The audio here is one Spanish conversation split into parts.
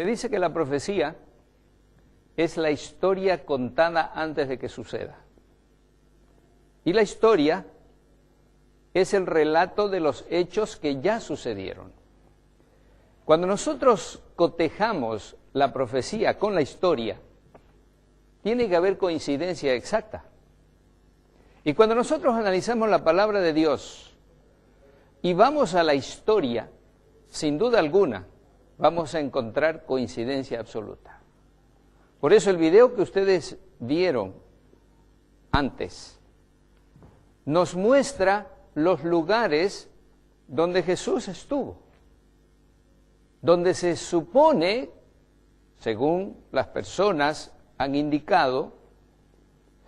Se dice que la profecía es la historia contada antes de que suceda. Y la historia es el relato de los hechos que ya sucedieron. Cuando nosotros cotejamos la profecía con la historia, tiene que haber coincidencia exacta. Y cuando nosotros analizamos la palabra de Dios y vamos a la historia, sin duda alguna, vamos a encontrar coincidencia absoluta. Por eso el video que ustedes vieron antes nos muestra los lugares donde Jesús estuvo, donde se supone, según las personas han indicado,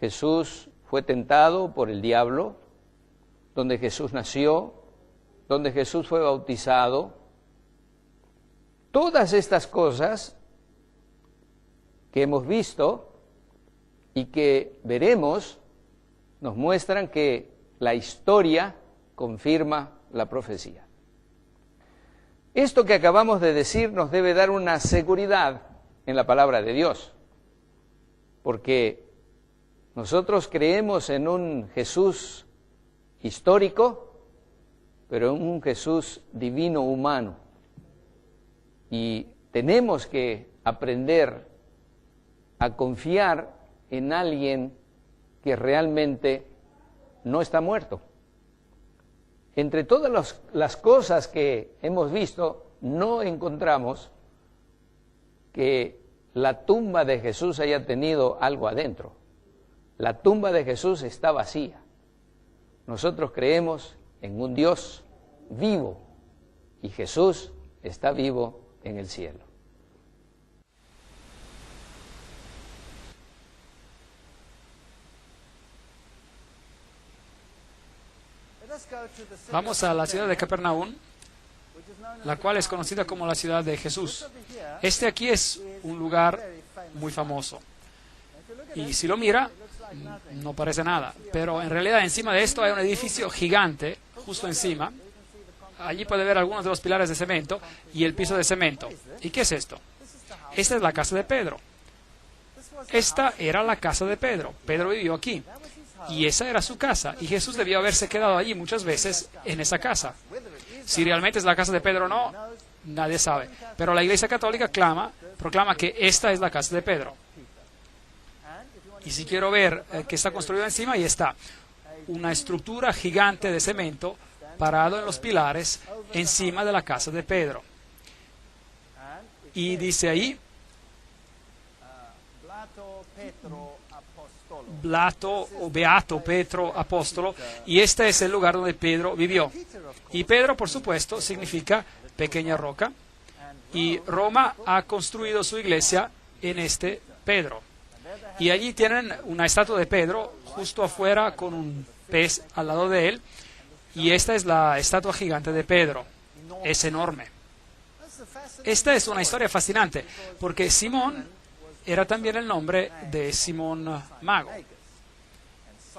Jesús fue tentado por el diablo, donde Jesús nació, donde Jesús fue bautizado. Todas estas cosas que hemos visto y que veremos nos muestran que la historia confirma la profecía. Esto que acabamos de decir nos debe dar una seguridad en la palabra de Dios, porque nosotros creemos en un Jesús histórico, pero en un Jesús divino humano. Y tenemos que aprender a confiar en alguien que realmente no está muerto. Entre todas las cosas que hemos visto, no encontramos que la tumba de Jesús haya tenido algo adentro. La tumba de Jesús está vacía. Nosotros creemos en un Dios vivo y Jesús está vivo en el cielo. Vamos a la ciudad de Capernaum, la cual es conocida como la ciudad de Jesús. Este aquí es un lugar muy famoso. Y si lo mira, no parece nada. Pero en realidad encima de esto hay un edificio gigante, justo encima. Allí puede ver algunos de los pilares de cemento y el piso de cemento. ¿Y qué es esto? Esta es la casa de Pedro. Esta era la casa de Pedro. Pedro vivió aquí. Y esa era su casa. Y Jesús debió haberse quedado allí muchas veces en esa casa. Si realmente es la casa de Pedro o no, nadie sabe. Pero la Iglesia Católica proclama que esta es la casa de Pedro. Y si quiero ver que está construido encima, ahí está. Una estructura gigante de cemento parado en los pilares encima de la casa de Pedro. Y dice ahí, Beato Petro Apóstolo, y este es el lugar donde Pedro vivió. Y Pedro, por supuesto, significa pequeña roca, y Roma ha construido su iglesia en este Pedro. Y allí tienen una estatua de Pedro justo afuera con un pez al lado de él. Y esta es la estatua gigante de Pedro. Es enorme. Esta es una historia fascinante, porque Simón era también el nombre de Simón Mago.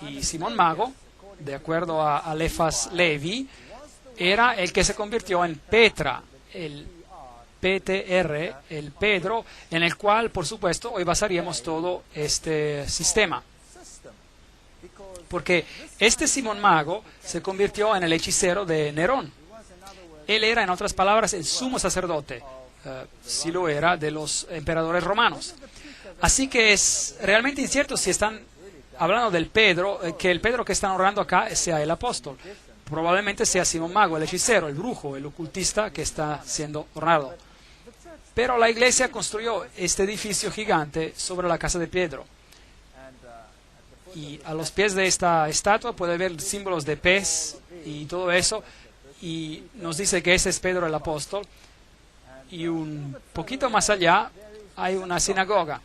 Y Simón Mago, de acuerdo a Alefas Levi, era el que se convirtió en Petra, el PTR, el Pedro, en el cual, por supuesto, hoy basaríamos todo este sistema. Porque este Simón Mago se convirtió en el hechicero de Nerón. Él era, en otras palabras, el sumo sacerdote, si lo era, de los emperadores romanos. Así que es realmente incierto si están hablando del Pedro, que el Pedro que están honrando acá sea el apóstol. Probablemente sea Simón Mago, el hechicero, el brujo, el ocultista que está siendo honrado. Pero la iglesia construyó este edificio gigante sobre la casa de Pedro. Y a los pies de esta estatua puede ver símbolos de pez y todo eso. Y nos dice que ese es Pedro el apóstol. Y un poquito más allá hay una sinagoga.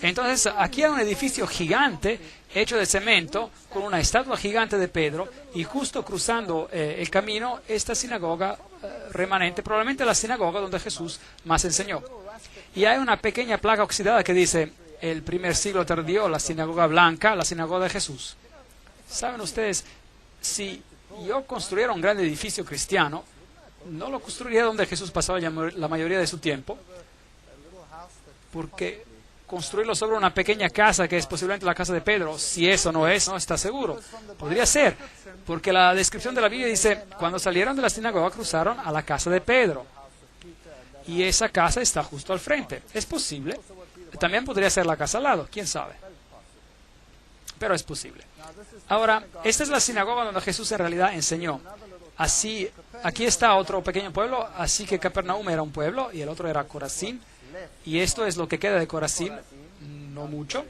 Entonces aquí hay un edificio gigante hecho de cemento con una estatua gigante de Pedro, y justo cruzando el camino esta sinagoga remanente, probablemente la sinagoga donde Jesús más enseñó. Y hay una pequeña placa oxidada que dice: el primer siglo tardío, la sinagoga blanca, la sinagoga de Jesús. ¿Saben ustedes? Si yo construyera un gran edificio cristiano, no lo construiría donde Jesús pasaba la mayoría de su tiempo, porque construirlo sobre una pequeña casa que es posiblemente la casa de Pedro, si eso no es, no está seguro. Podría ser, porque la descripción de la Biblia dice: cuando salieron de la sinagoga cruzaron a la casa de Pedro. Y esa casa está justo al frente. Es posible. También podría ser la casa al lado, quién sabe. Pero es posible. Ahora, esta es la sinagoga donde Jesús en realidad enseñó. Así, aquí está otro pequeño pueblo, así que Capernaum era un pueblo y el otro era Corazín. Y esto es lo que queda de Corazín, no mucho.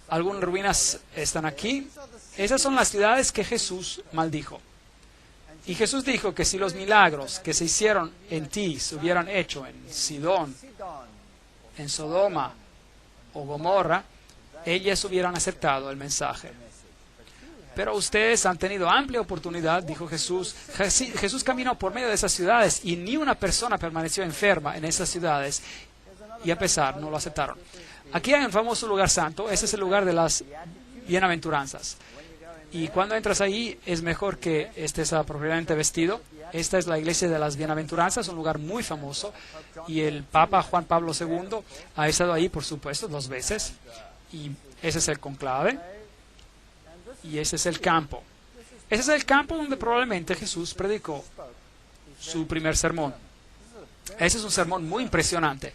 Algunas ruinas están aquí. Esas son las ciudades que Jesús maldijo. Y Jesús dijo que si los milagros que se hicieron en ti se hubieran hecho en Sidón, en Sodoma o Gomorra, ellas hubieran aceptado el mensaje. Pero ustedes han tenido amplia oportunidad, dijo Jesús. Jesús caminó por medio de esas ciudades y ni una persona permaneció enferma en esas ciudades, y a pesar no lo aceptaron. Aquí hay un famoso lugar santo. Ese es el lugar de las bienaventuranzas. Y cuando entras ahí es mejor que estés apropiadamente vestido. Esta es la iglesia de las bienaventuranzas, un lugar muy famoso. Y el Papa Juan Pablo II ha estado ahí, por supuesto, 2 veces. Y ese es el conclave. Y ese es el campo. Ese es el campo donde probablemente Jesús predicó su primer sermón. Ese es un sermón muy impresionante.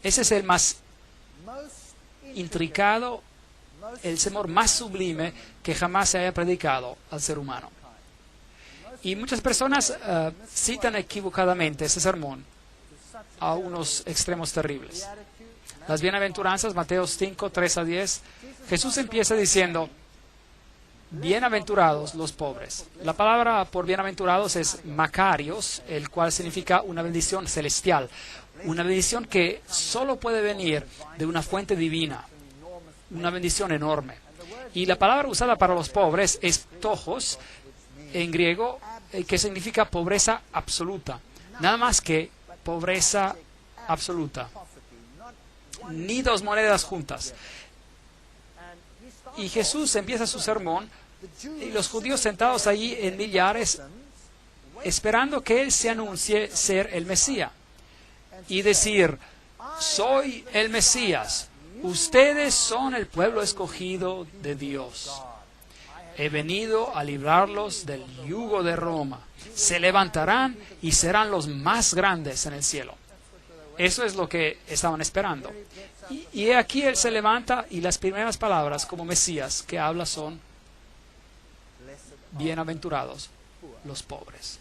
Ese es el más intricado, el sermón más sublime que jamás se haya predicado al ser humano. Y muchas personas citan equivocadamente ese sermón a unos extremos terribles. Las bienaventuranzas, Mateo 5, 3 a 10, Jesús empieza diciendo: bienaventurados los pobres. La palabra por bienaventurados es Macarios, el cual significa una bendición celestial, una bendición que solo puede venir de una fuente divina, una bendición enorme. Y la palabra usada para los pobres es ptojos, en griego, que significa pobreza absoluta. Nada más que pobreza absoluta. Ni 2 monedas juntas. Y Jesús empieza su sermón, y los judíos sentados allí en millares, esperando que Él se anuncie ser el Mesías. Y decir: soy el Mesías, ustedes son el pueblo escogido de Dios. He venido a librarlos del yugo de Roma. Se levantarán y serán los más grandes en el cielo. Eso es lo que estaban esperando. Y aquí Él se levanta, y las primeras palabras como Mesías que habla son: bienaventurados los pobres.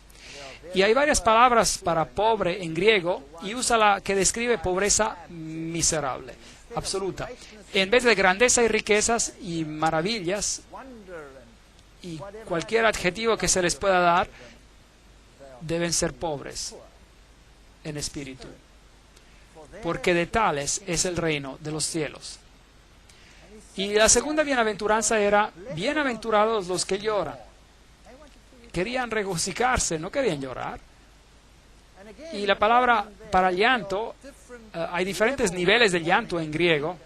Y hay varias palabras para pobre en griego, y usa la que describe pobreza miserable, absoluta. En vez de grandeza y riquezas y maravillas y cualquier adjetivo que se les pueda dar, deben ser pobres en espíritu, porque de tales es el reino de los cielos. Y la segunda bienaventuranza era, bienaventurados los que lloran. Querían regocijarse, no querían llorar. Y la palabra para llanto, hay diferentes niveles de llanto en griego.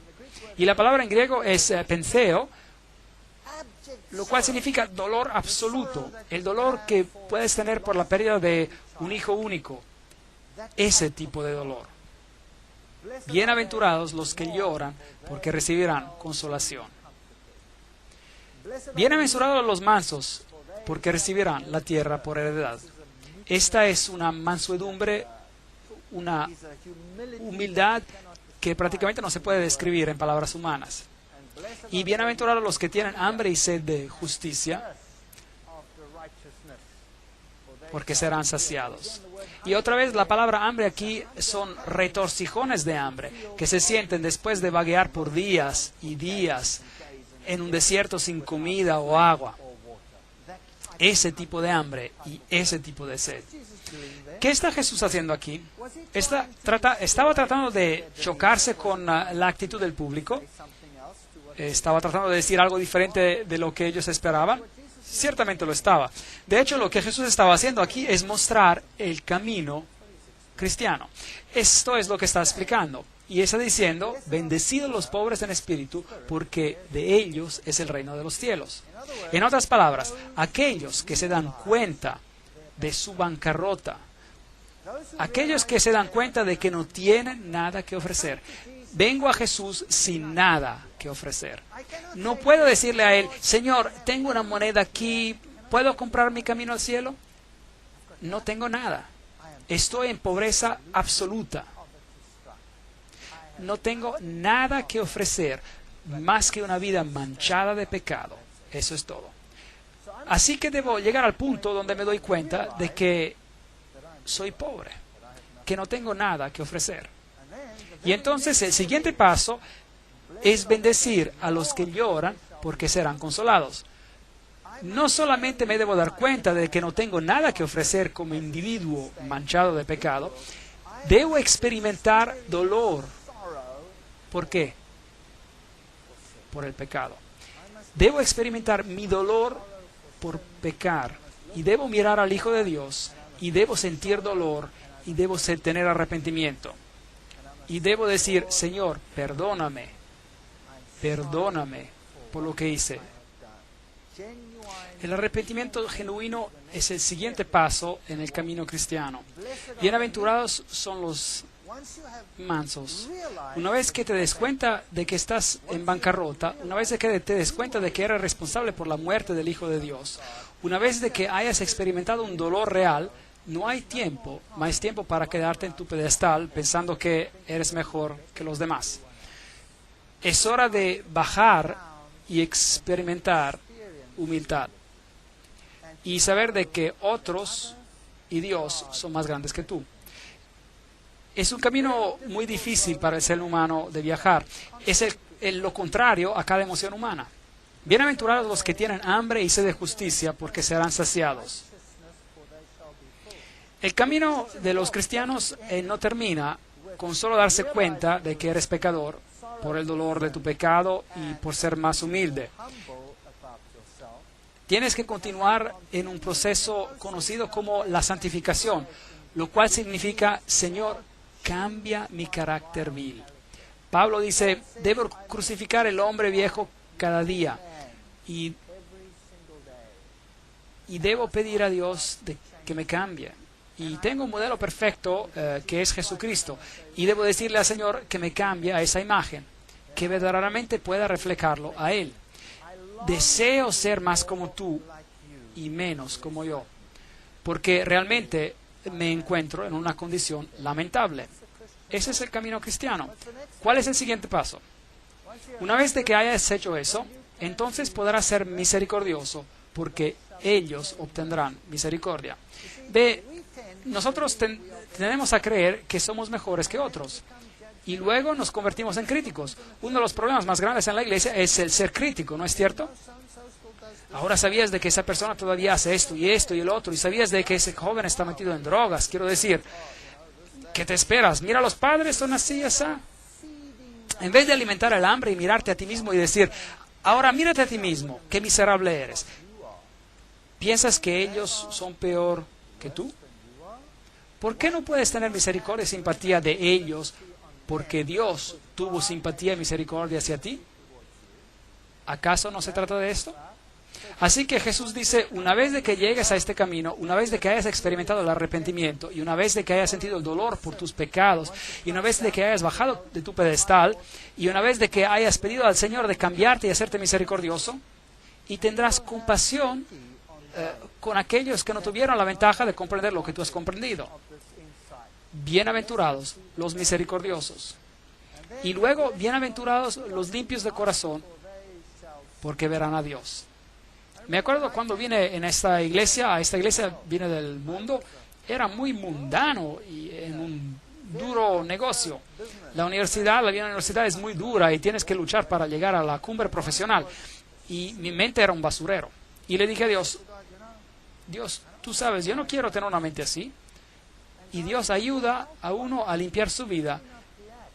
Y la palabra en griego es penseo, lo cual significa dolor absoluto. El dolor que puedes tener por la pérdida de un hijo único. Ese tipo de dolor. Bienaventurados los que lloran, porque recibirán consolación. Bienaventurados los mansos, porque recibirán la tierra por heredad. Esta es una mansedumbre, una humildad que prácticamente no se puede describir en palabras humanas. Y bienaventurados los que tienen hambre y sed de justicia, porque serán saciados. Y otra vez la palabra hambre aquí son retorcijones de hambre, que se sienten después de vaguear por días y días en un desierto sin comida o agua. Ese tipo de hambre y ese tipo de sed. ¿Qué está Jesús haciendo aquí? Estaba tratando de chocarse con la actitud del público. Estaba tratando de decir algo diferente de lo que ellos esperaban. Ciertamente lo estaba. De hecho, lo que Jesús estaba haciendo aquí es mostrar el camino cristiano. Esto es lo que está explicando. Y está diciendo, bendecidos los pobres en espíritu, porque de ellos es el reino de los cielos. En otras palabras, aquellos que se dan cuenta de su bancarrota, aquellos que se dan cuenta de que no tienen nada que ofrecer. Vengo a Jesús sin nada que ofrecer. No puedo decirle a Él, Señor, tengo una moneda aquí, ¿puedo comprar mi camino al cielo? No tengo nada. Estoy en pobreza absoluta. No tengo nada que ofrecer más que una vida manchada de pecado. Eso es todo. Así que debo llegar al punto donde me doy cuenta de que soy pobre, que no tengo nada que ofrecer. Y entonces el siguiente paso es bendecir a los que lloran porque serán consolados. No solamente me debo dar cuenta de que no tengo nada que ofrecer como individuo manchado de pecado, debo experimentar dolor. ¿Por qué? Por el pecado. Debo experimentar mi dolor por pecar y debo mirar al Hijo de Dios y debo sentir dolor y debo tener arrepentimiento. Y debo decir, Señor, perdóname por lo que hice. El arrepentimiento genuino es el siguiente paso en el camino cristiano. Bienaventurados son los mansos. Una vez que te des cuenta de que estás en bancarrota, una vez que te des cuenta de que eres responsable por la muerte del Hijo de Dios, una vez de que hayas experimentado un dolor real, no hay tiempo, más tiempo para quedarte en tu pedestal pensando que eres mejor que los demás. Es hora de bajar y experimentar humildad y saber de que otros y Dios son más grandes que tú. Es un camino muy difícil para el ser humano de viajar. Es lo contrario a cada emoción humana. Bienaventurados los que tienen hambre y sed de justicia, porque serán saciados. El camino de los cristianos no termina con solo darse cuenta de que eres pecador por el dolor de tu pecado y por ser más humilde. Tienes que continuar en un proceso conocido como la santificación, lo cual significa, Señor, cambia mi carácter vil. Pablo dice, debo crucificar el hombre viejo cada día y debo pedir a Dios que me cambie. Y tengo un modelo perfecto que es Jesucristo. Y debo decirle al Señor que me cambie a esa imagen, que verdaderamente pueda reflejarlo a Él. Deseo ser más como tú y menos como yo, porque realmente me encuentro en una condición lamentable. Ese es el camino cristiano. ¿Cuál es el siguiente paso? Una vez de que hayas hecho eso, entonces podrás ser misericordioso, porque ellos obtendrán misericordia. Nosotros tenemos a creer que somos mejores que otros y luego nos convertimos en críticos. Uno de los problemas más grandes en la iglesia es el ser crítico, ¿no es cierto? Ahora sabías de que esa persona todavía hace esto y el otro, y sabías de que ese joven está metido en drogas. Quiero decir, ¿qué te esperas? Mira, los padres son así, así. En vez de alimentar el hambre y mirarte a ti mismo y decir, ahora mírate a ti mismo, qué miserable eres. ¿Piensas que ellos son peor que tú? ¿Por qué no puedes tener misericordia y simpatía de ellos porque Dios tuvo simpatía y misericordia hacia ti? ¿Acaso no se trata de esto? Así que Jesús dice, una vez de que llegues a este camino, una vez de que hayas experimentado el arrepentimiento, y una vez de que hayas sentido el dolor por tus pecados, y una vez de que hayas bajado de tu pedestal, y una vez de que hayas pedido al Señor de cambiarte y hacerte misericordioso, y tendrás compasión con aquellos que no tuvieron la ventaja de comprender lo que tú has comprendido. Bienaventurados los misericordiosos. Y luego, bienaventurados los limpios de corazón, porque verán a Dios. Me acuerdo cuando vine a esta iglesia vine del mundo, era muy mundano y en un duro negocio. La vida en la universidad es muy dura y tienes que luchar para llegar a la cumbre profesional. Y mi mente era un basurero. Y le dije a Dios, Dios, tú sabes, yo no quiero tener una mente así. Y Dios ayuda a uno a limpiar su vida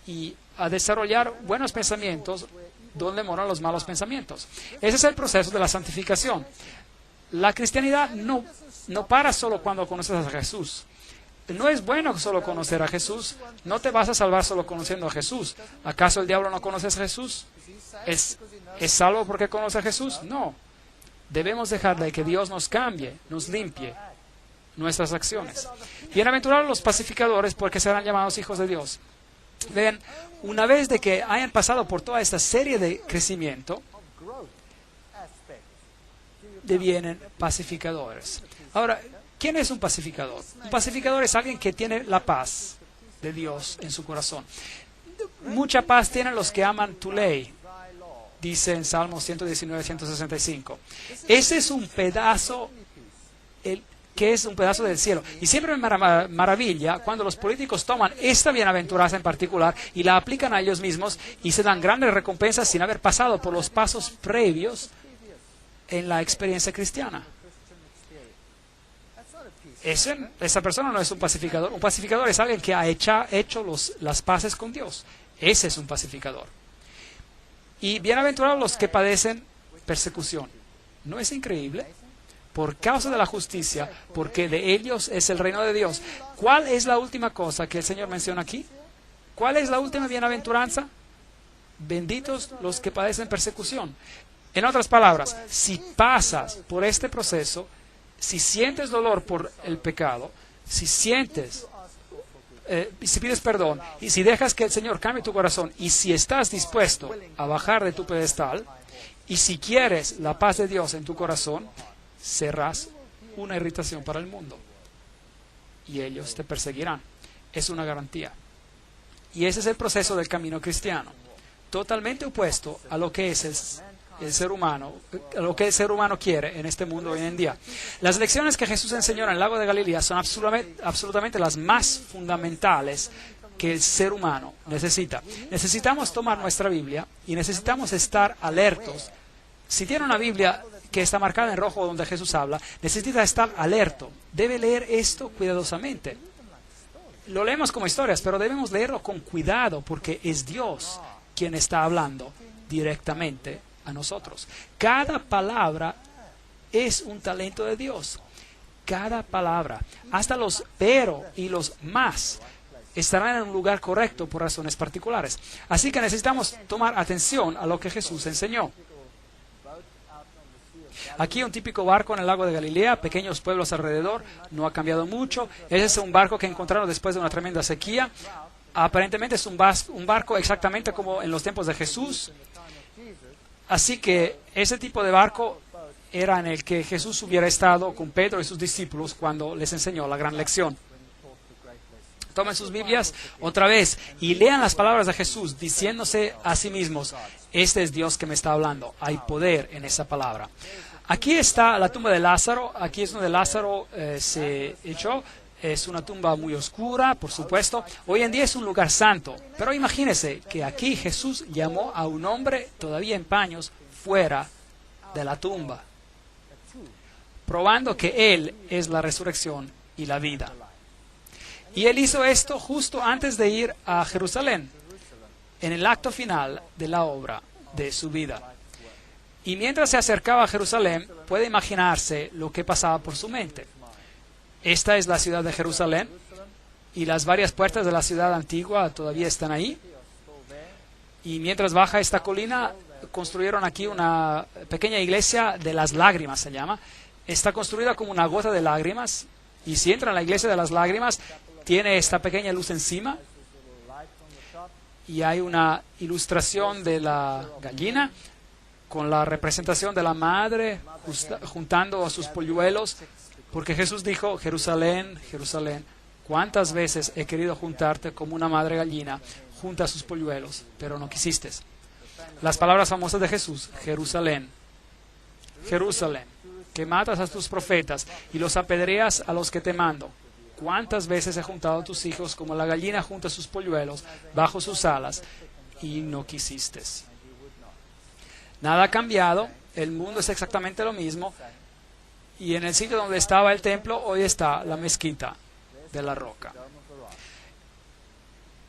y a desarrollar buenos pensamientos donde moran los malos pensamientos. Ese es el proceso de la santificación. La cristianidad no para solo cuando conoces a Jesús. No es bueno solo conocer a Jesús. No te vas a salvar solo conociendo a Jesús. ¿Acaso el diablo no conoce a Jesús? ¿Es salvo porque conoce a Jesús? No. Debemos dejar de que Dios nos cambie, nos limpie nuestras acciones. Bienaventurados los pacificadores, porque serán llamados hijos de Dios. Ven, una vez de que hayan pasado por toda esta serie de crecimiento, devienen pacificadores. Ahora, ¿quién es un pacificador? Un pacificador es alguien que tiene la paz de Dios en su corazón. Mucha paz tienen los que aman tu ley, dice en Salmos 119, 165. Ese es un pedazo, que es un pedazo del cielo. Y siempre me maravilla cuando los políticos toman esta bienaventuranza en particular y la aplican a ellos mismos y se dan grandes recompensas sin haber pasado por los pasos previos en la experiencia cristiana. Esa persona no es un pacificador. Un pacificador es alguien que ha hecho las paces con Dios. Ese es un pacificador. Y bienaventurados los que padecen persecución. ¿No es increíble? Por causa de la justicia, porque de ellos es el reino de Dios. ¿Cuál es la última cosa que el Señor menciona aquí? ¿Cuál es la última bienaventuranza? Benditos los que padecen persecución. En otras palabras, si pasas por este proceso, si sientes dolor por el pecado, si pides perdón, y si dejas que el Señor cambie tu corazón, y si estás dispuesto a bajar de tu pedestal, y si quieres la paz de Dios en tu corazón, serás una irritación para el mundo y ellos te perseguirán. Es una garantía. Y ese es el proceso del camino cristiano, totalmente opuesto a lo que es el ser humano, a lo que el ser humano quiere en este mundo hoy en día. Las lecciones que Jesús enseñó en el lago de Galilea son absolutamente las más fundamentales que el ser humano necesita. Necesitamos tomar nuestra Biblia y necesitamos estar alertos. Si tiene una Biblia que está marcada en rojo donde Jesús habla, necesita estar alerto. Debe leer esto cuidadosamente. Lo leemos como historias, pero debemos leerlo con cuidado porque es Dios quien está hablando directamente a nosotros. Cada palabra es un talento de Dios. Cada palabra, hasta los pero y los más, estarán en un lugar correcto por razones particulares. Así que necesitamos tomar atención a lo que Jesús enseñó. Aquí un típico barco en el lago de Galilea, pequeños pueblos alrededor, no ha cambiado mucho. Ese es un barco que encontraron después de una tremenda sequía. Aparentemente es un barco exactamente como en los tiempos de Jesús. Así que ese tipo de barco era en el que Jesús hubiera estado con Pedro y sus discípulos cuando les enseñó la gran lección. Tomen sus Biblias otra vez y lean las palabras de Jesús diciéndose a sí mismos, este es Dios que me está hablando. Hay poder en esa palabra. Aquí está la tumba de Lázaro. Aquí es donde Lázaro se echó. Es una tumba muy oscura, por supuesto. Hoy en día es un lugar santo. Pero imagínense que aquí Jesús llamó a un hombre todavía en paños fuera de la tumba, probando que Él es la resurrección y la vida. Y Él hizo esto justo antes de ir a Jerusalén. en el acto final de la obra de su vida. Y mientras se acercaba a Jerusalén, puede imaginarse lo que pasaba por su mente. Esta es la ciudad de Jerusalén y las varias puertas de la ciudad antigua todavía están ahí. Y mientras baja esta colina, construyeron aquí una pequeña iglesia de las lágrimas, se llama. Está construida como una gota de lágrimas. Y si entra en la iglesia de las lágrimas, tiene esta pequeña luz encima. Y hay una ilustración de la gallina con la representación de la madre juntando a sus polluelos. Porque Jesús dijo: Jerusalén, Jerusalén, ¿cuántas veces he querido juntarte como una madre gallina junta a sus polluelos, pero no quisiste? Las palabras famosas de Jesús: Jerusalén, Jerusalén, que matas a tus profetas y los apedreas a los que te mando. ¿Cuántas veces he juntado a tus hijos como la gallina junta sus polluelos bajo sus alas y no quisiste? Nada ha cambiado, el mundo es exactamente lo mismo, y en el sitio donde estaba el templo hoy está la mezquita de la roca.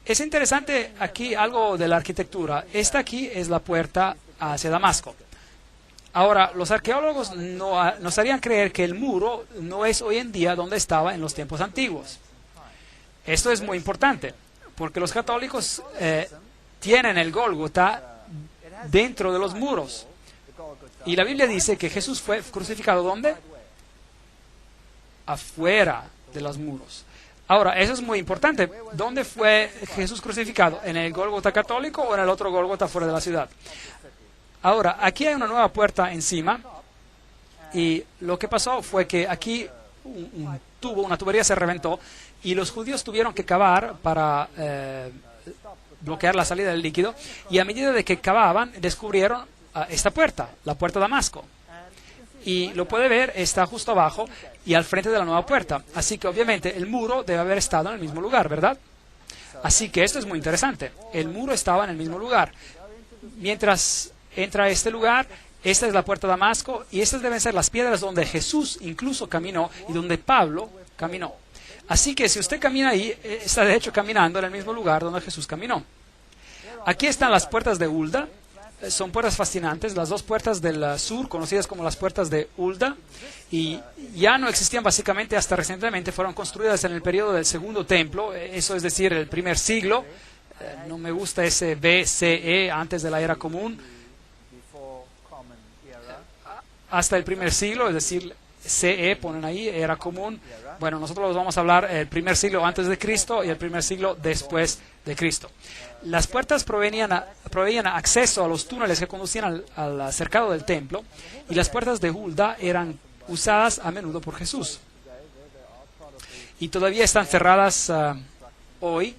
Es interesante aquí algo de la arquitectura. Esta aquí es la puerta hacia Damasco. Ahora, los arqueólogos nos harían creer que el muro no es hoy en día donde estaba en los tiempos antiguos. Esto es muy importante, porque los católicos tienen el Gólgota dentro de los muros. Y la Biblia dice que Jesús fue crucificado ¿dónde? Afuera de los muros. Ahora, eso es muy importante. ¿Dónde fue Jesús crucificado? ¿En el Gólgota católico o en el otro Gólgota fuera de la ciudad? Ahora, aquí hay una nueva puerta encima, y lo que pasó fue que aquí una tubería se reventó y los judíos tuvieron que cavar para bloquear la salida del líquido, y a medida de que cavaban descubrieron esta puerta, la puerta de Damasco. Y lo puede ver, está justo abajo y al frente de la nueva puerta. Así que obviamente el muro debe haber estado en el mismo lugar, ¿verdad? Así que esto es muy interesante. El muro estaba en el mismo lugar. Mientras entra a este lugar, esta es la puerta de Damasco, y estas deben ser las piedras donde Jesús incluso caminó y donde Pablo caminó. Así que si usted camina ahí, está de hecho caminando en el mismo lugar donde Jesús caminó. Aquí están las puertas de Hulda. Son puertas fascinantes, las dos puertas del sur, conocidas como las puertas de Hulda, y ya no existían básicamente hasta recientemente, fueron construidas en el periodo del segundo templo, eso es decir, el primer siglo. No me gusta ese BCE, antes de la era común, hasta el primer siglo, es decir, CE ponen ahí, era común. Bueno, nosotros vamos a hablar el primer siglo antes de Cristo y el primer siglo después de Cristo. Las puertas proveían acceso a los túneles que conducían al cercado del templo, y las puertas de Hulda eran usadas a menudo por Jesús. Y todavía están cerradas hoy,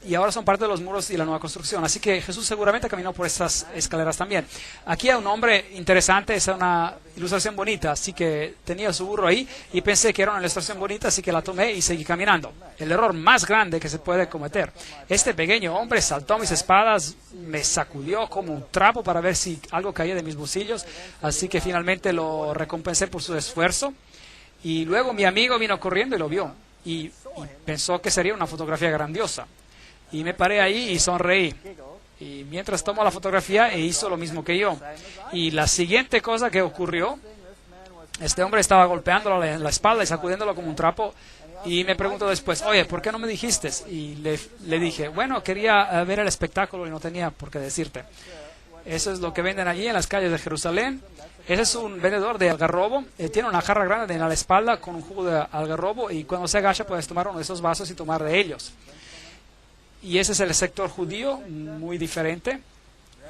y ahora son parte de los muros y la nueva construcción. Así que Jesús seguramente caminó por estas escaleras también. Aquí hay un hombre interesante, es una ilustración bonita, así que tenía su burro ahí y pensé que era una ilustración bonita, así que la tomé y seguí caminando. El error más grande que se puede cometer. Este pequeño hombre saltó a mis espaldas, me sacudió como un trapo para ver si algo caía de mis bolsillos, así que finalmente lo recompensé por su esfuerzo. Y luego mi amigo vino corriendo y lo vio, y pensó que sería una fotografía grandiosa. Y me paré ahí y sonreí. Y mientras tomó la fotografía, hizo lo mismo que yo. Y la siguiente cosa que ocurrió, este hombre estaba golpeándolo en la espalda y sacudiéndolo como un trapo. Y me preguntó después: oye, ¿por qué no me dijiste? Y le dije: bueno, quería ver el espectáculo y no tenía por qué decirte. Eso es lo que venden allí en las calles de Jerusalén. Ese es un vendedor de algarrobo. Tiene una jarra grande en la espalda con un jugo de algarrobo, y cuando se agacha puedes tomar uno de esos vasos y tomar de ellos. Y ese es el sector judío, muy diferente.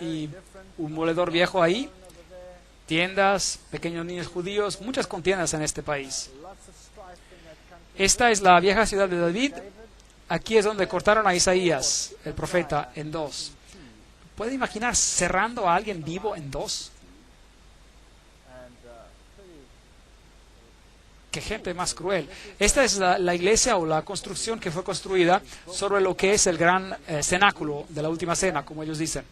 Y un moledor viejo ahí, tiendas, pequeños niños judíos, muchas contiendas en este país. Esta es la vieja ciudad de David. Aquí es donde cortaron a Isaías, el profeta, en dos. ¿Puede imaginar cerrando a alguien vivo en dos? ¡Qué gente más cruel! Esta es la iglesia o la construcción que fue construida sobre lo que es el gran cenáculo de la última cena, como ellos dicen.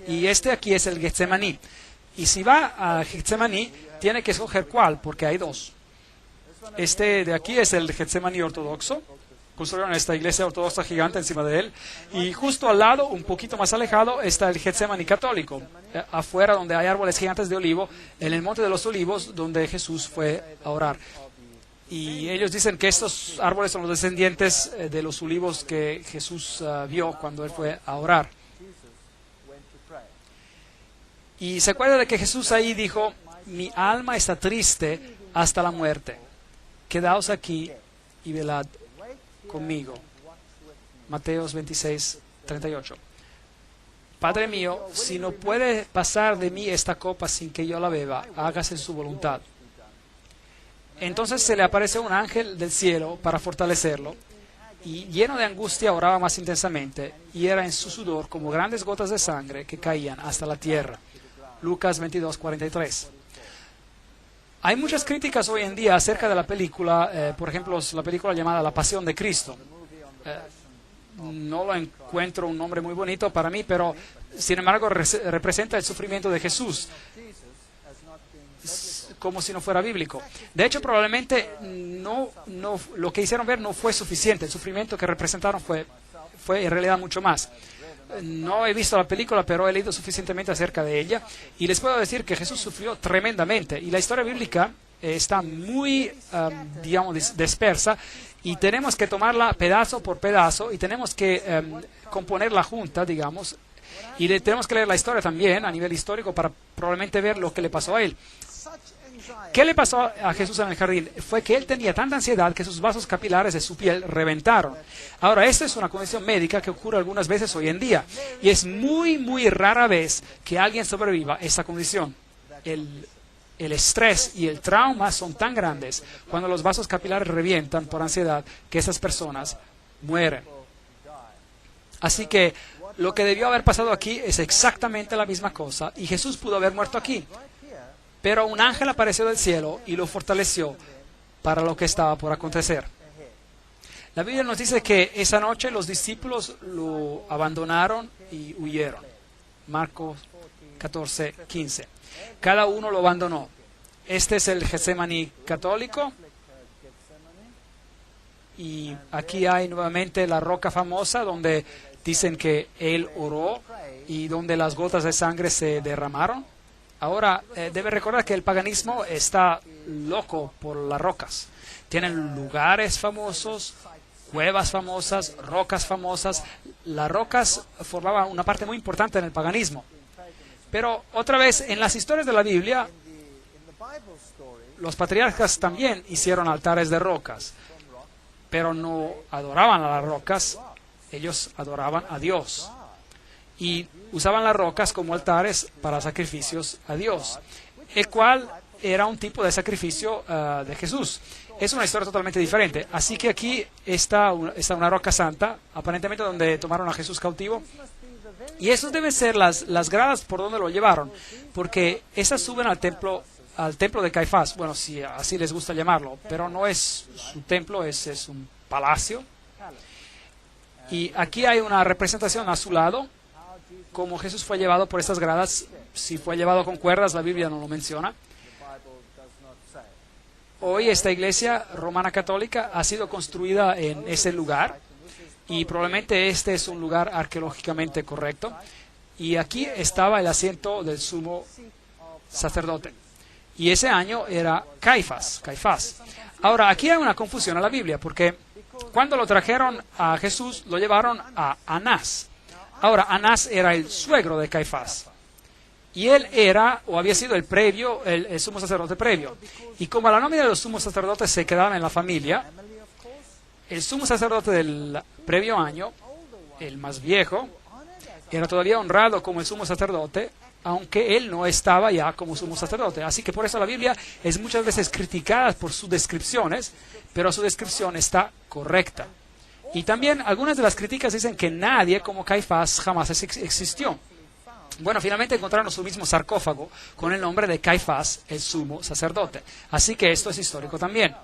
Y este aquí es el Getsemaní. Y si va a Getsemaní, tiene que escoger cuál, porque hay dos. Este de aquí es el Getsemaní ortodoxo, construyeron esta iglesia ortodoxa gigante encima de él. Y justo al lado, un poquito más alejado, está el Getsemaní católico, afuera donde hay árboles gigantes de olivo, en el Monte de los Olivos, donde Jesús fue a orar. Y ellos dicen que estos árboles son los descendientes de los olivos que Jesús vio cuando él fue a orar. Y se acuerda de que Jesús ahí dijo: mi alma está triste hasta la muerte. Quedaos aquí y velad conmigo. Mateos 26, 38. Padre mío, si no puede pasar de mí esta copa sin que yo la beba, hágase su voluntad. Entonces se le apareció un ángel del cielo para fortalecerlo, y lleno de angustia oraba más intensamente, y era en su sudor como grandes gotas de sangre que caían hasta la tierra. Lucas 22, 43. Hay muchas críticas hoy en día acerca de la película, por ejemplo, la película llamada La Pasión de Cristo. No lo encuentro un nombre muy bonito para mí, pero sin embargo representa el sufrimiento de Jesús, como si no fuera bíblico. De hecho, probablemente lo que hicieron ver no fue suficiente. El sufrimiento que representaron fue en realidad mucho más. No he visto la película, pero he leído suficientemente acerca de ella, y les puedo decir que Jesús sufrió tremendamente, y la historia bíblica está muy, dispersa, y tenemos que tomarla pedazo por pedazo, y tenemos que componerla junta, digamos, y tenemos que leer la historia también a nivel histórico para probablemente ver lo que le pasó a él. ¿Qué le pasó a Jesús en el jardín? Fue que él tenía tanta ansiedad que sus vasos capilares de su piel reventaron. Ahora, esta es una condición médica que ocurre algunas veces hoy en día, y es muy, muy rara vez que alguien sobreviva a esa condición. El estrés y el trauma son tan grandes cuando los vasos capilares revientan por ansiedad que esas personas mueren. Así que lo que debió haber pasado aquí es exactamente la misma cosa, y Jesús pudo haber muerto aquí. Pero un ángel apareció del cielo y lo fortaleció para lo que estaba por acontecer. La Biblia nos dice que esa noche los discípulos lo abandonaron y huyeron. Marcos 14, 15. Cada uno lo abandonó. Este es el Getsemaní católico. Y aquí hay nuevamente la roca famosa donde dicen que él oró y donde las gotas de sangre se derramaron. Ahora, debe recordar que el paganismo está loco por las rocas. Tienen lugares famosos, cuevas famosas, rocas famosas. Las rocas formaban una parte muy importante en el paganismo. Pero otra vez, en las historias de la Biblia, los patriarcas también hicieron altares de rocas, pero no adoraban a las rocas, ellos adoraban a Dios. Y usaban las rocas como altares para sacrificios a Dios, el cual era un tipo de sacrificio de Jesús. Es una historia totalmente diferente. Así que aquí está una roca santa, aparentemente donde tomaron a Jesús cautivo. Y esas deben ser las gradas por donde lo llevaron, porque esas suben al templo de Caifás. Bueno, si así les gusta llamarlo, pero no es su templo, es un palacio. Y aquí hay una representación a su lado, como Jesús fue llevado por estas gradas. Si fue llevado con cuerdas, la Biblia no lo menciona. Hoy esta iglesia romana católica ha sido construida en ese lugar, y probablemente este es un lugar arqueológicamente correcto. Y aquí estaba el asiento del sumo sacerdote. Y ese año era Caifás. Ahora, aquí hay una confusión a la Biblia, porque cuando lo trajeron a Jesús, lo llevaron a Anás. Ahora, Anás era el suegro de Caifás, y él era, o había sido el sumo sacerdote previo. Y como la nómina de los sumos sacerdotes se quedaba en la familia, el sumo sacerdote del previo año, el más viejo, era todavía honrado como el sumo sacerdote, aunque él no estaba ya como sumo sacerdote. Así que por eso la Biblia es muchas veces criticada por sus descripciones, pero su descripción está correcta. Y también algunas de las críticas dicen que nadie como Caifás jamás existió. Bueno, finalmente encontraron su mismo sarcófago con el nombre de Caifás, el sumo sacerdote. Así que esto es histórico también.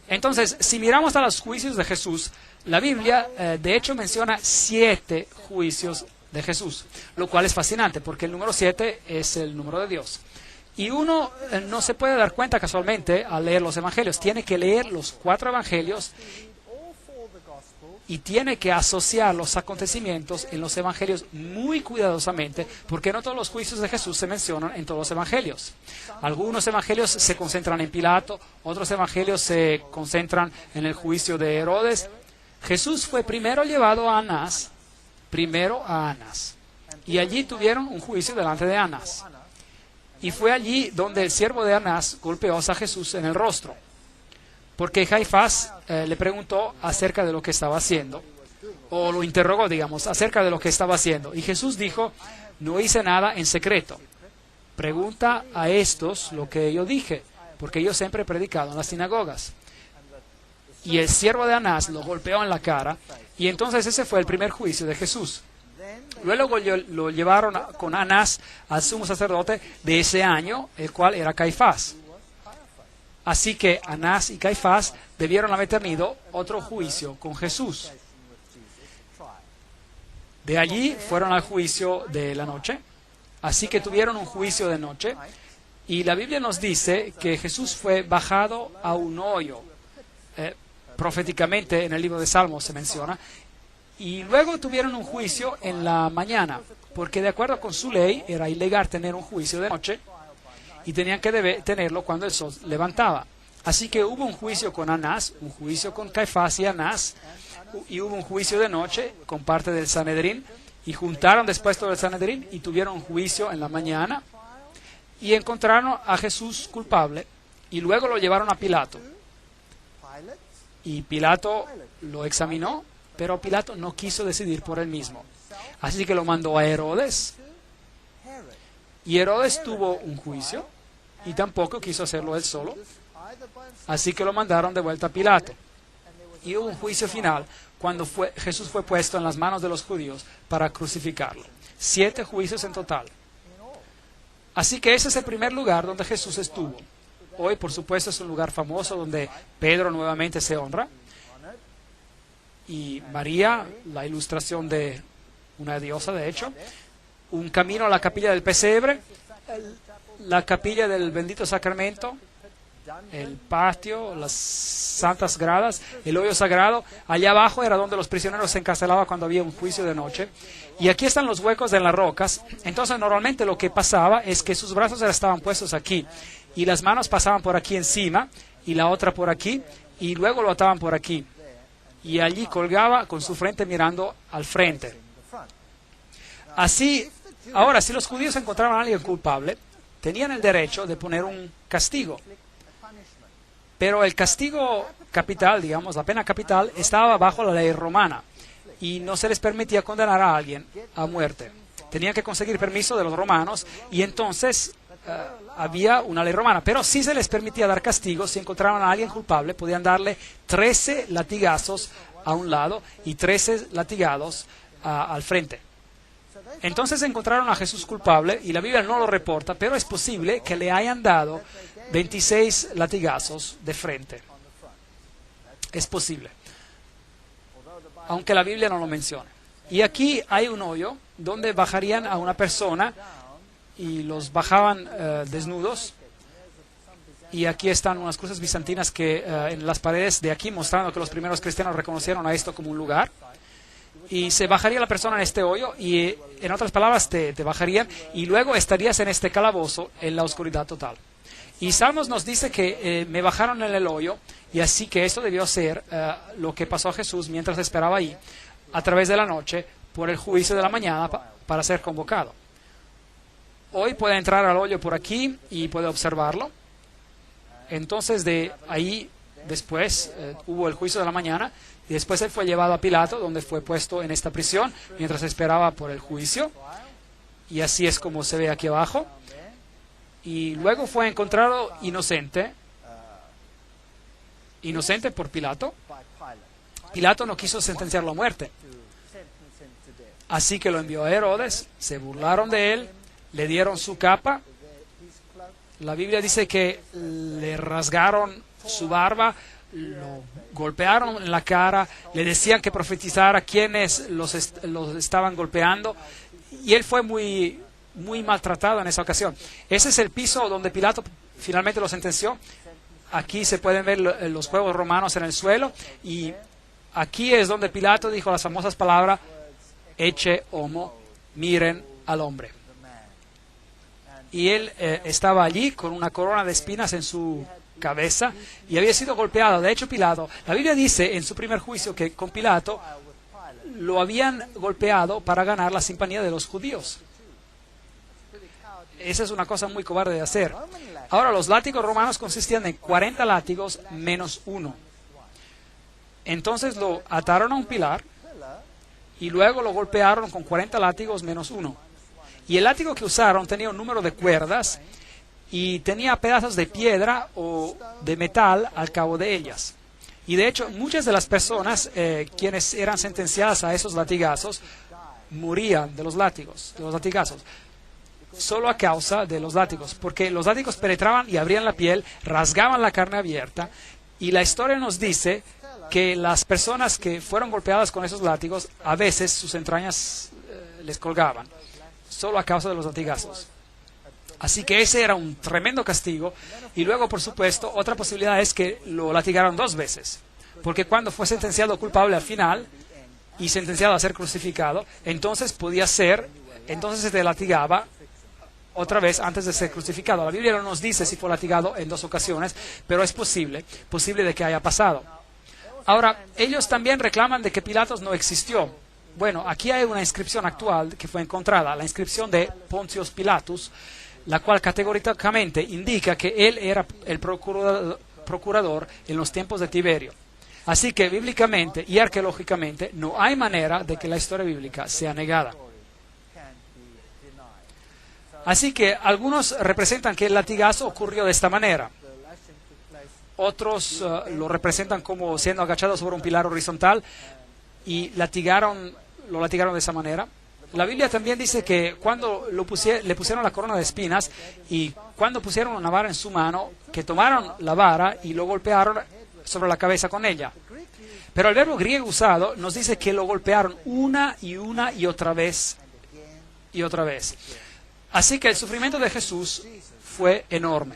Entonces, si miramos a los juicios de Jesús, la Biblia de hecho menciona 7 juicios de Jesús, lo cual es fascinante porque el número 7 es el número de Dios. Y uno no se puede dar cuenta casualmente al leer los evangelios. Tiene que leer los 4 evangelios y tiene que asociar los acontecimientos en los evangelios muy cuidadosamente, porque no todos los juicios de Jesús se mencionan en todos los evangelios. Algunos evangelios se concentran en Pilato, otros evangelios se concentran en el juicio de Herodes. Jesús fue primero llevado a Anás, y allí tuvieron un juicio delante de Anás. Y fue allí donde el siervo de Anás golpeó a Jesús en el rostro, porque Caifás le preguntó acerca de lo que estaba haciendo, o lo interrogó, digamos, acerca de lo que estaba haciendo. Y Jesús dijo, no hice nada en secreto. Pregunta a estos lo que yo dije, porque yo siempre he predicado en las sinagogas. Y el siervo de Anás lo golpeó en la cara, y entonces ese fue el primer juicio de Jesús. Luego lo llevaron con Anás al sumo sacerdote de ese año, el cual era Caifás. Así que Anás y Caifás debieron haber tenido otro juicio con Jesús. De allí fueron al juicio de la noche. Así que tuvieron un juicio de noche. Y la Biblia nos dice que Jesús fue bajado a un hoyo. Proféticamente en el libro de Salmos se menciona. Y luego tuvieron un juicio en la mañana, porque de acuerdo con su ley era ilegal tener un juicio de noche y tenían que tenerlo cuando el sol levantaba. Así que hubo un juicio con Anás, un juicio con Caifás y Anás, y hubo un juicio de noche con parte del Sanedrín, y juntaron después todo el Sanedrín y tuvieron un juicio en la mañana y encontraron a Jesús culpable y luego lo llevaron a Pilato. Y Pilato lo examinó, pero Pilato no quiso decidir por él mismo. Así que lo mandó a Herodes. Y Herodes tuvo un juicio y tampoco quiso hacerlo él solo. Así que lo mandaron de vuelta a Pilato. Y hubo un juicio final cuando Jesús fue puesto en las manos de los judíos para crucificarlo. 7 juicios en total. Así que ese es el primer lugar donde Jesús estuvo. Hoy, por supuesto, es un lugar famoso donde Pedro nuevamente se honra. Y María, la ilustración de una diosa, de hecho. Un camino a la capilla del pesebre, la capilla del bendito sacramento, el patio, las santas gradas, el hoyo sagrado. Allá abajo era donde los prisioneros se encarcelaban cuando había un juicio de noche. Y aquí están los huecos en las rocas. Entonces normalmente lo que pasaba es que sus brazos estaban puestos aquí y las manos pasaban por aquí encima y la otra por aquí y luego lo ataban por aquí. Y allí colgaba con su frente mirando al frente. Así, ahora, si los judíos encontraban a alguien culpable, tenían el derecho de poner un castigo. Pero el castigo capital, digamos, la pena capital, estaba bajo la ley romana y no se les permitía condenar a alguien a muerte. Tenían que conseguir permiso de los romanos y entonces había una ley romana. Pero sí se les permitía dar castigos. Si encontraban a alguien culpable, podían darle 13 latigazos a un lado y 13 latigados al frente. Entonces encontraron a Jesús culpable y la Biblia no lo reporta, pero es posible que le hayan dado 26 latigazos de frente. Es posible, aunque la Biblia no lo menciona. Y aquí hay un hoyo donde bajarían a una persona y los bajaban desnudos. Y aquí están unas cruces bizantinas que en las paredes de aquí, mostrando que los primeros cristianos reconocieron a esto como un lugar. Y se bajaría la persona en este hoyo y, en otras palabras, te bajarían y luego estarías en este calabozo en la oscuridad total. Y Salmos nos dice que me bajaron en el hoyo y así que esto debió ser lo que pasó a Jesús mientras esperaba ahí a través de la noche por el juicio de la mañana para ser convocado. Hoy puede entrar al hoyo por aquí y puede observarlo. Entonces de ahí después hubo el juicio de la mañana y después él fue llevado a Pilato, donde fue puesto en esta prisión mientras esperaba por el juicio. Y así es como se ve aquí abajo. Y luego fue encontrado inocente por Pilato. Pilato no quiso sentenciarlo a muerte. Así que lo envió a Herodes, se burlaron de él, le dieron su capa. La Biblia dice que le rasgaron su barba, lo golpearon en la cara, le decían que profetizara quienes los estaban golpeando, y él fue muy maltratado en esa ocasión. Ese es el piso donde Pilato finalmente lo sentenció. Aquí se pueden ver los juegos romanos en el suelo, y aquí es donde Pilato dijo las famosas palabras, ecce homo, miren al hombre. Y él estaba allí con una corona de espinas en su cabeza y había sido golpeado. De hecho, Pilato, la Biblia dice en su primer juicio que con Pilato lo habían golpeado para ganar la simpatía de los judíos. Esa es una cosa muy cobarde de hacer. Ahora, los látigos romanos consistían en 40 látigos menos uno. Entonces lo ataron a un pilar y luego lo golpearon con 40 látigos menos uno. Y el látigo que usaron tenía un número de cuerdas y tenía pedazos de piedra o de metal al cabo de ellas. Y de hecho, muchas de las personas quienes eran sentenciadas a esos latigazos morían de los latigazos, solo a causa de los látigos, porque los látigos penetraban y abrían la piel, rasgaban la carne abierta, y la historia nos dice que las personas que fueron golpeadas con esos látigos, a veces sus entrañas les colgaban, solo a causa de los latigazos. Así que ese era un tremendo castigo. Y luego, por supuesto, otra posibilidad es que lo latigaron 2 veces. Porque cuando fue sentenciado culpable al final y sentenciado a ser crucificado, entonces se te latigaba otra vez antes de ser crucificado. La Biblia no nos dice si fue latigado en 2 ocasiones, pero es posible de que haya pasado. Ahora, ellos también reclaman de que Pilatos no existió. Bueno, aquí hay una inscripción actual que fue encontrada, la inscripción de Pontius Pilatus, la cual categóricamente indica que él era el procurador en los tiempos de Tiberio. Así que bíblicamente y arqueológicamente no hay manera de que la historia bíblica sea negada. Así que algunos representan que el latigazo ocurrió de esta manera. Otros lo representan como siendo agachado sobre un pilar horizontal y lo latigaron de esa manera. La Biblia también dice que cuando le pusieron la corona de espinas y cuando pusieron una vara en su mano, que tomaron la vara y lo golpearon sobre la cabeza con ella. Pero el verbo griego usado nos dice que lo golpearon una y otra vez y otra vez. Así que el sufrimiento de Jesús fue enorme.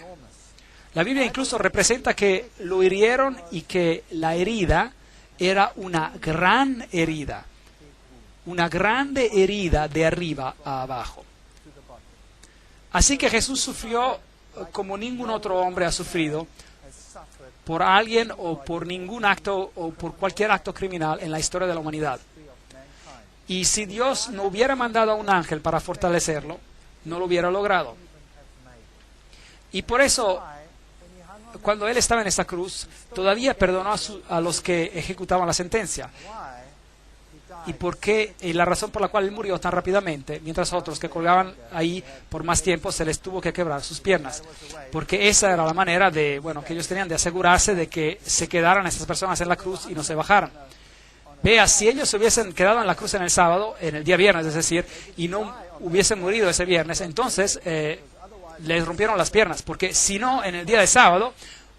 La Biblia incluso representa que lo hirieron y que la herida era una gran herida. Una grande herida de arriba a abajo. Así que Jesús sufrió como ningún otro hombre ha sufrido por alguien o por ningún acto o por cualquier acto criminal en la historia de la humanidad. Y si Dios no hubiera mandado a un ángel para fortalecerlo, no lo hubiera logrado. Y por eso, cuando Él estaba en esta cruz, todavía perdonó a los que ejecutaban la sentencia. Y la razón por la cual Él murió tan rápidamente, mientras otros que colgaban ahí por más tiempo se les tuvo que quebrar sus piernas. Porque esa era la manera que ellos tenían de asegurarse de que se quedaran esas personas en la cruz y no se bajaran. Vea, si ellos hubiesen quedado en la cruz en el sábado, en el día viernes, es decir, y no hubiesen morido ese viernes, entonces les rompieron las piernas. Porque si no, en el día de sábado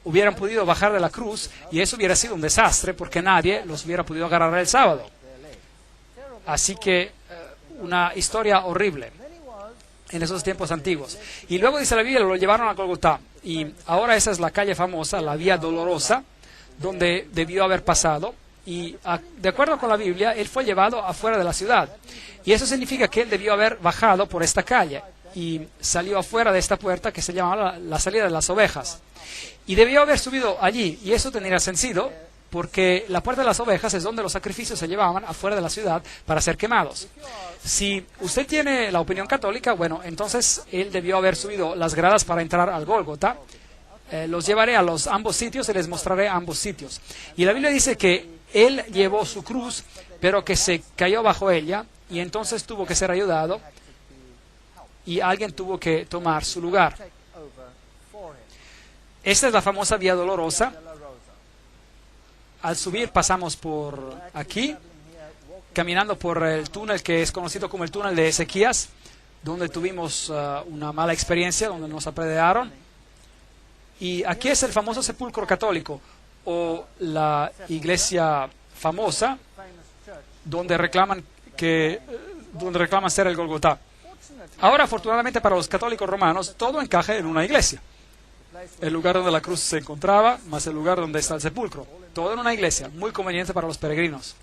hubieran podido bajar de la cruz y eso hubiera sido un desastre porque nadie los hubiera podido agarrar el sábado. Así que una historia horrible en esos tiempos antiguos. Y luego dice la Biblia, lo llevaron a Golgotá. Y ahora esa es la calle famosa, la Vía Dolorosa, donde debió haber pasado. Y de acuerdo con la Biblia, él fue llevado afuera de la ciudad. Y eso significa que él debió haber bajado por esta calle y salió afuera de esta puerta que se llamaba la salida de las ovejas. Y debió haber subido allí. Y eso tendría sentido, porque la puerta de las ovejas es donde los sacrificios se llevaban afuera de la ciudad para ser quemados. Si usted tiene la opinión católica, bueno, entonces él debió haber subido las gradas para entrar al Gólgota. Los llevaré a ambos sitios y les mostraré ambos sitios. Y la Biblia dice que él llevó su cruz, pero que se cayó bajo ella y entonces tuvo que ser ayudado y alguien tuvo que tomar su lugar. Esta es la famosa Vía Dolorosa. Al subir pasamos por aquí, caminando por el túnel que es conocido como el túnel de Ezequías, donde tuvimos una mala experiencia, donde nos apedrearon. Y aquí es el famoso sepulcro católico, o la iglesia famosa, donde reclaman ser el Golgotá. Ahora, afortunadamente para los católicos romanos, todo encaja en una iglesia. el lugar donde la cruz se encontraba, más el lugar donde está el sepulcro. Todo en una iglesia, muy conveniente para los peregrinos.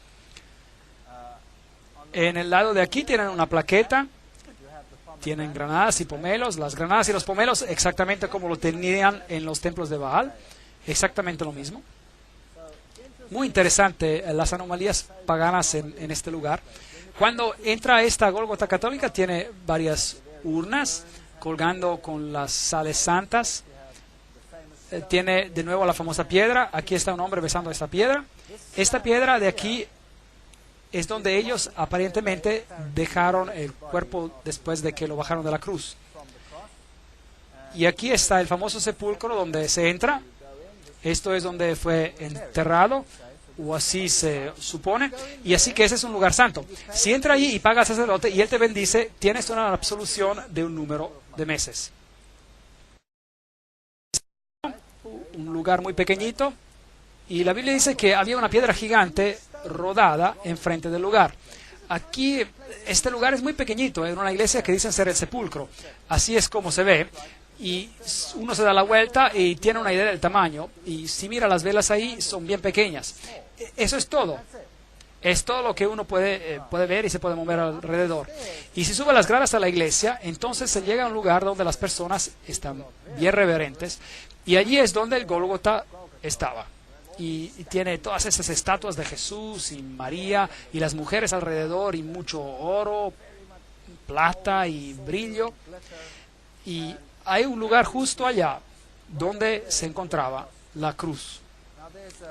En el lado de aquí tienen una plaqueta, tienen granadas y pomelos. Las granadas y los pomelos exactamente como lo tenían en los templos de Baal, exactamente lo mismo. Muy interesante las anomalías paganas en este lugar. Cuando entra a esta Gólgota católica tiene varias urnas colgando con las sales santas. Tiene de nuevo la famosa piedra. Aquí está un hombre besando esta piedra. Esta piedra de aquí es donde ellos aparentemente dejaron el cuerpo después de que lo bajaron de la cruz. Y aquí está el famoso sepulcro donde se entra. Esto es donde fue enterrado, o así se supone, y así que ese es un lugar santo. Si entra allí y paga al sacerdote y él te bendice, tienes una absolución de un número de meses. Un lugar muy pequeñito, y la Biblia dice que había una piedra gigante rodada enfrente del lugar. Aquí, este lugar es muy pequeñito, en una iglesia que dicen ser el sepulcro. Así es como se ve. Y uno se da la vuelta y tiene una idea del tamaño, y si mira las velas ahí son bien pequeñas. Eso es todo lo que uno puede ver y se puede mover alrededor. Y si sube las gradas a la iglesia, entonces se llega a un lugar donde las personas están bien reverentes, y allí es donde el Gólgota estaba. Y tiene todas esas estatuas de Jesús y María y las mujeres alrededor, y mucho oro, plata y brillo. Y hay un lugar justo allá donde se encontraba la cruz.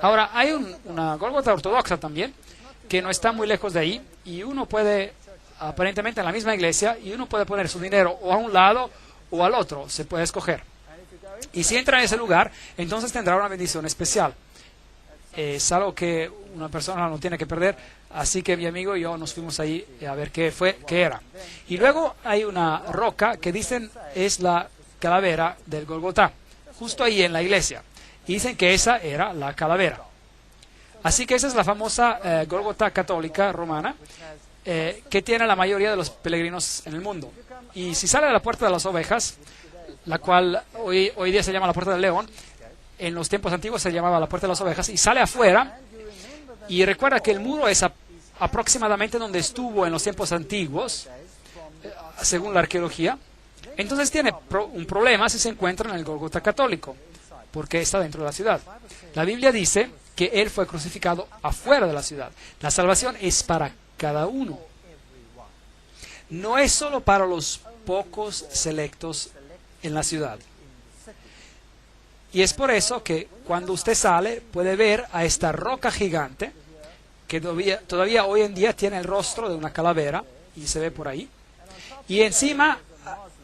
Ahora, hay una Gólgota ortodoxa también, que no está muy lejos de ahí, y uno puede, aparentemente en la misma iglesia, y uno puede poner su dinero o a un lado o al otro, se puede escoger. Y si entra en ese lugar, entonces tendrá una bendición especial. Es algo que una persona no tiene que perder, así que mi amigo y yo nos fuimos ahí a ver qué era. Y luego hay una roca que dicen es la calavera del Gólgota, justo ahí en la iglesia. Y dicen que esa era la calavera. Así que esa es la famosa Gólgota católica romana, que tiene la mayoría de los peregrinos en el mundo. Y si sale de la Puerta de las Ovejas, la cual hoy día se llama la Puerta del León, en los tiempos antiguos se llamaba la Puerta de las Ovejas, y sale afuera, y recuerda que el muro es aproximadamente donde estuvo en los tiempos antiguos, según la arqueología. Entonces tiene un problema si se encuentra en el Gólgota católico, porque está dentro de la ciudad. La Biblia dice que Él fue crucificado afuera de la ciudad. La salvación es para cada uno. No es solo para los pocos selectos en la ciudad. Y es por eso que cuando usted sale puede ver a esta roca gigante, que todavía hoy en día tiene el rostro de una calavera, y se ve por ahí. Y encima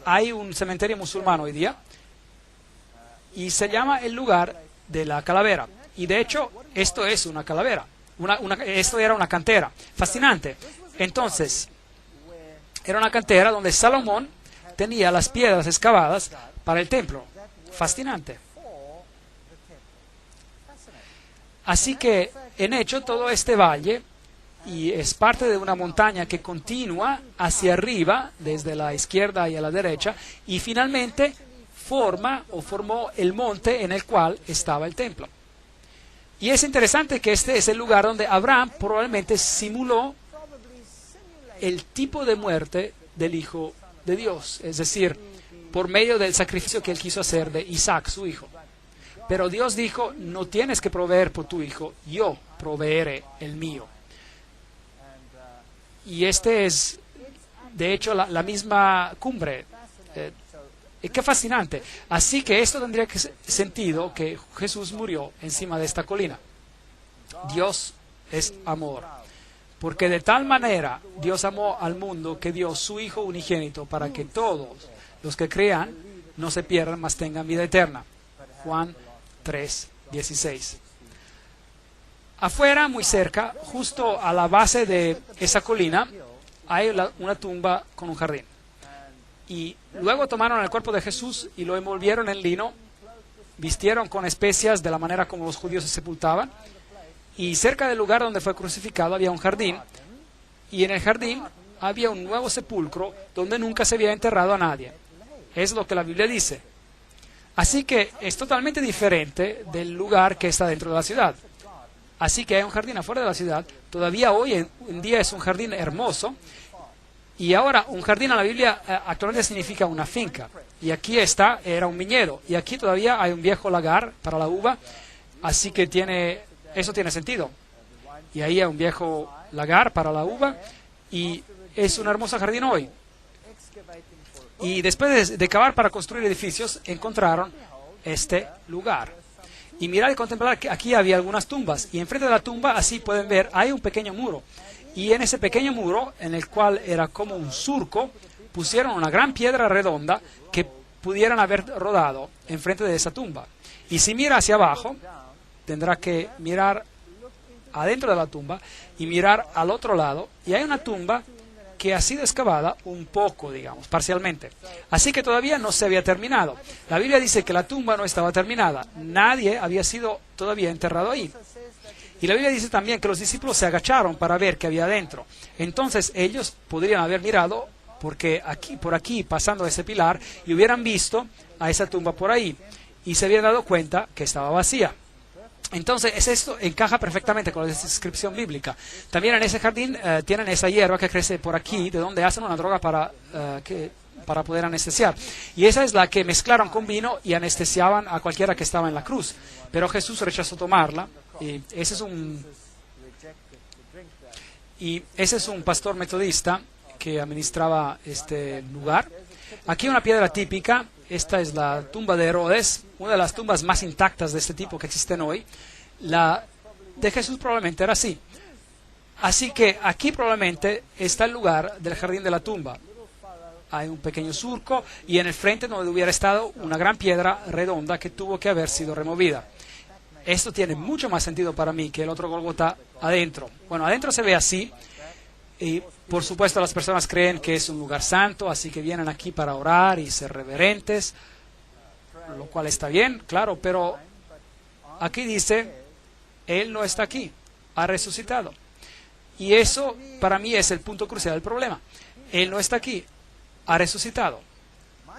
hay un cementerio musulmán hoy día, y se llama el lugar de la calavera. Y de hecho, esto es una calavera. Esto era una cantera. Fascinante. Entonces, era una cantera donde Salomón tenía las piedras excavadas para el templo. Fascinante. Así que, en hecho, todo este valle, y es parte de una montaña que continúa hacia arriba, desde la izquierda y a la derecha, y finalmente formó el monte en el cual estaba el templo. Y es interesante que este es el lugar donde Abraham probablemente simuló el tipo de muerte del Hijo de Dios, es decir, por medio del sacrificio que él quiso hacer de Isaac, su hijo. Pero Dios dijo, no tienes que proveer por tu hijo, yo proveeré el mío. Y este es, de hecho, la misma cumbre. Qué fascinante. Así que esto tendría sentido que Jesús murió encima de esta colina. Dios es amor. Porque de tal manera Dios amó al mundo que dio su Hijo unigénito para que todos los que crean no se pierdan, mas tengan vida eterna. Juan 3:16. Afuera, muy cerca, justo a la base de esa colina, hay una tumba con un jardín. Y luego tomaron el cuerpo de Jesús y lo envolvieron en lino, vistieron con especias de la manera como los judíos se sepultaban, y cerca del lugar donde fue crucificado había un jardín, y en el jardín había un nuevo sepulcro donde nunca se había enterrado a nadie. Es lo que la Biblia dice. Así que es totalmente diferente del lugar que está dentro de la ciudad. Así que hay un jardín afuera de la ciudad. Todavía hoy en día es un jardín hermoso. Y ahora un jardín en la Biblia actualmente significa una finca. Y aquí era un viñedo. Y aquí todavía hay un viejo lagar para la uva. Así que eso tiene sentido. Y ahí hay un viejo lagar para la uva. Y es un hermoso jardín hoy. Y después de cavar para construir edificios, encontraron este lugar. Y mirar y contemplar que aquí había algunas tumbas. Y enfrente de la tumba, así pueden ver, hay un pequeño muro. Y en ese pequeño muro, en el cual era como un surco, pusieron una gran piedra redonda que pudieran haber rodado enfrente de esa tumba. Y si mira hacia abajo, tendrá que mirar adentro de la tumba y mirar al otro lado. Y hay una tumba que ha sido excavada un poco, digamos, parcialmente. Así que todavía no se había terminado. La Biblia dice que la tumba no estaba terminada. Nadie había sido todavía enterrado ahí. Y la Biblia dice también que los discípulos se agacharon para ver qué había adentro. Entonces ellos podrían haber mirado por aquí, pasando ese pilar, y hubieran visto a esa tumba por ahí. Y se habían dado cuenta que estaba vacía. Entonces, esto encaja perfectamente con la descripción bíblica. También en ese jardín tienen esa hierba que crece por aquí, de donde hacen una droga para poder anestesiar. Y esa es la que mezclaron con vino y anestesiaban a cualquiera que estaba en la cruz. Pero Jesús rechazó tomarla. Y ese es un pastor metodista que administraba este lugar. Aquí una piedra típica. Esta es la tumba de Herodes, una de las tumbas más intactas de este tipo que existen hoy. La de Jesús probablemente era así. Así que aquí probablemente está el lugar del jardín de la tumba. Hay un pequeño surco y en el frente donde hubiera estado una gran piedra redonda que tuvo que haber sido removida. Esto tiene mucho más sentido para mí que el otro Gólgota adentro. Bueno, adentro se ve así. Y por supuesto las personas creen que es un lugar santo, así que vienen aquí para orar y ser reverentes, lo cual está bien, claro, pero aquí dice, Él no está aquí, ha resucitado. Y eso para mí es el punto crucial del problema. Él no está aquí, ha resucitado.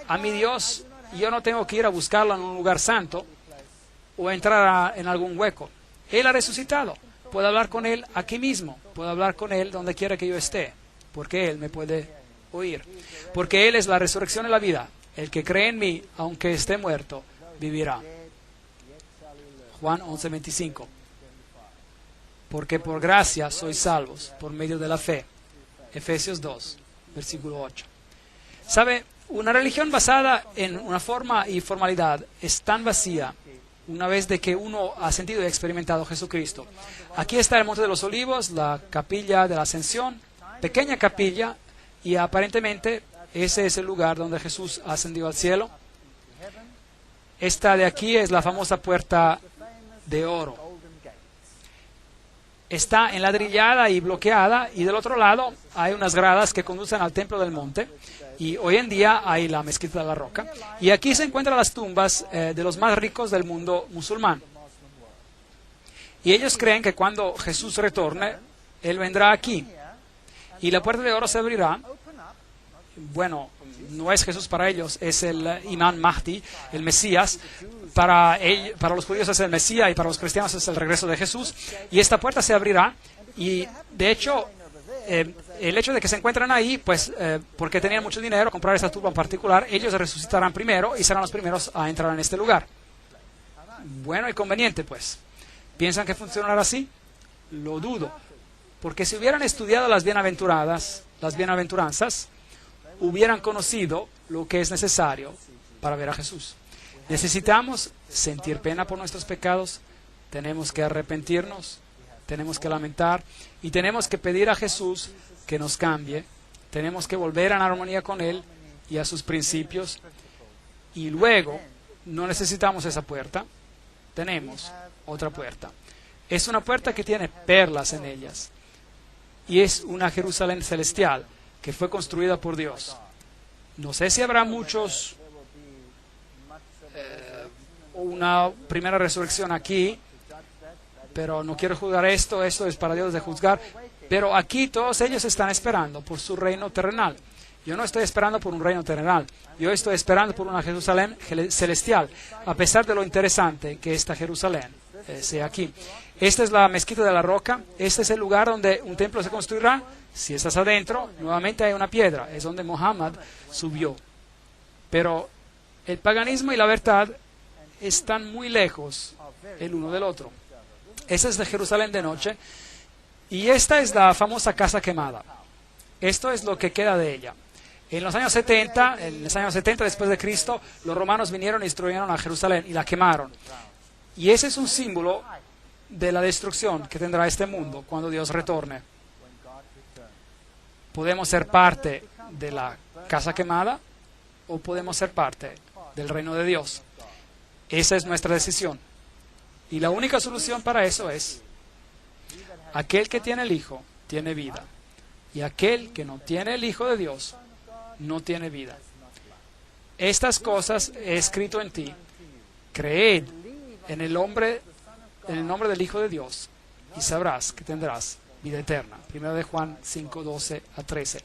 A mi Dios, yo no tengo que ir a buscarlo en un lugar santo o entrar en algún hueco. Él ha resucitado. Puedo hablar con Él aquí mismo. Puedo hablar con Él donde quiera que yo esté. Porque Él me puede oír. Porque Él es la resurrección y la vida. El que cree en mí, aunque esté muerto, vivirá. Juan 11:25. Porque por gracia sois salvos por medio de la fe. Efesios 2, versículo 8. ¿Sabe? Una religión basada en una forma y formalidad es tan vacía una vez de que uno ha sentido y experimentado Jesucristo. Aquí está el Monte de los Olivos, la capilla de la Ascensión, pequeña capilla, y aparentemente ese es el lugar donde Jesús ascendió al cielo. Esta de aquí es la famosa puerta de oro. Está enladrillada y bloqueada, y del otro lado hay unas gradas que conducen al Templo del Monte, y hoy en día hay la Mezquita de la Roca, y aquí se encuentran las tumbas de los más ricos del mundo musulmán. Y ellos creen que cuando Jesús retorne, Él vendrá aquí, y la puerta de oro se abrirá. Bueno, no es Jesús para ellos, es el Imam Mahdi, el Mesías. Para los judíos es el Mesías y para los cristianos es el regreso de Jesús. Y esta puerta se abrirá y, de hecho, el hecho de que se encuentran ahí, pues, porque tenían mucho dinero, comprar esta tumba en particular, ellos resucitarán primero y serán los primeros a entrar en este lugar. Bueno y conveniente, pues. ¿Piensan que funcionará así? Lo dudo. Porque si hubieran estudiado las bienaventuranzas, hubieran conocido lo que es necesario para ver a Jesús. Necesitamos sentir pena por nuestros pecados, tenemos que arrepentirnos, tenemos que lamentar y tenemos que pedir a Jesús que nos cambie, tenemos que volver en armonía con Él y a sus principios, y luego no necesitamos esa puerta, tenemos otra puerta. Es una puerta que tiene perlas en ellas y es una Jerusalén celestial que fue construida por Dios. No sé si habrá muchos una primera resurrección aquí, pero no quiero juzgar esto es para Dios de juzgar, pero aquí todos ellos están esperando por su reino terrenal, Yo no estoy esperando por un reino terrenal. Yo estoy esperando por una Jerusalén celestial, a pesar de lo interesante que esta Jerusalén sea aquí. Esta es la mezquita de la roca. Este es el lugar donde un templo se construirá. Si estás adentro, nuevamente hay una piedra. Es donde Muhammad subió. Pero el paganismo y la verdad están muy lejos el uno del otro. Esta es la Jerusalén de noche. Y esta es la famosa casa quemada. Esto es lo que queda de ella. En los años 70 después de Cristo, los romanos vinieron y destruyeron a Jerusalén y la quemaron. Y ese es un símbolo de la destrucción que tendrá este mundo cuando Dios retorne. Podemos ser parte de la casa quemada o podemos ser parte del reino de Dios. Esa es nuestra decisión. Y la única solución para eso es: aquel que tiene el Hijo tiene vida. Y aquel que no tiene el Hijo de Dios no tiene vida. Estas cosas he escrito en ti. Creed en el nombre del Hijo de Dios y sabrás que tendrás vida eterna. 1 de Juan 5, 12 a 13.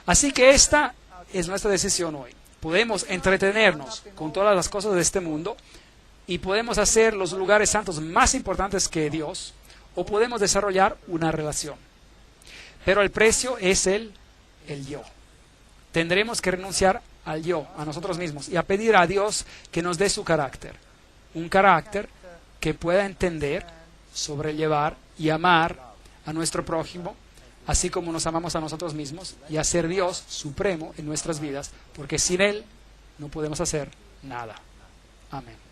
Así que esta es nuestra decisión hoy. Podemos entretenernos con todas las cosas de este mundo y podemos hacer los lugares santos más importantes que Dios, o podemos desarrollar una relación. Pero el precio es el yo. Tendremos que renunciar al yo, a nosotros mismos, y a pedir a Dios que nos dé su carácter. Un carácter que pueda entender, sobrellevar y amar a nuestro prójimo, así como nos amamos a nosotros mismos, y hacer Dios supremo en nuestras vidas, porque sin Él no podemos hacer nada. Amén.